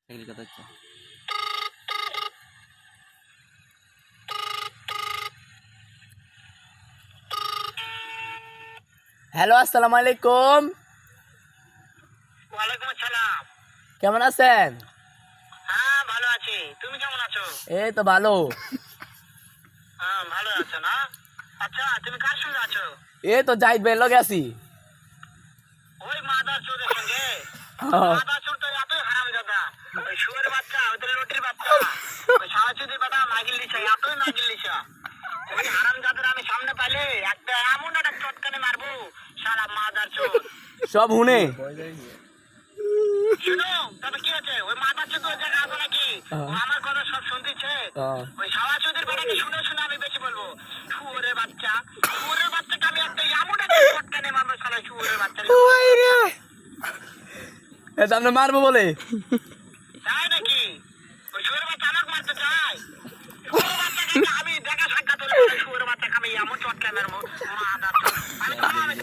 কথা হচ্ছে হ্যালো, আসসালামু আলাইকুম। ওয়ালাইকুম আসসালাম। কেমন আছেন? হ্যাঁ, ভালো আছি। তুমি কেমন আছো? এই তো ভালো। হ্যাঁ, ভালো আছো না? আচ্ছা, তুমি কার সঙ্গে আছো? এই তো জাহিদ ভাইয়ের লগে আছি। ওই মাদার চোরের সঙ্গে? মাদার চোর তো এতই হারামজাদা। ওই শুয়োরের বাচ্চা, ওদের লটির বাচ্চা, ওই সাওয়াচুদির বাচ্চা মাগিল লিসা, এতই মাগিল লিসা। ওই হারামজাদার আমি সামনে পাইলে একটা এমন একটা চটকানে মারবো, শালা মাদার চোর। সব হুনে শুনো, তবে কি হচ্ছে? ওই মাদার চোর তো ওই জায়গায় আছে নাকি? ও আমার কথা সব শুনতেছে। ওই সাওয়াচুদির বাড়াকে শুনে শুনে আমি বেশি বলবো, শুয়োরের বাচ্চা, শুয়োরের বাচ্চাকে আমি একটা এমন একটা চটকানে মারবো, শালা শুয়োরের বাচ্চা। সামনে মারবো বলে তাই নাকি? ওই শুয়োরের বাচ্চা আমাকে মারতে চায়? শুয়োরের বাচ্চাকে আমি দেখা সাক্ষাৎ হলে বলে, শুয়োরের বাচ্চাকে আমি এমন চটকানে মারবো, মাদার চোর। আমি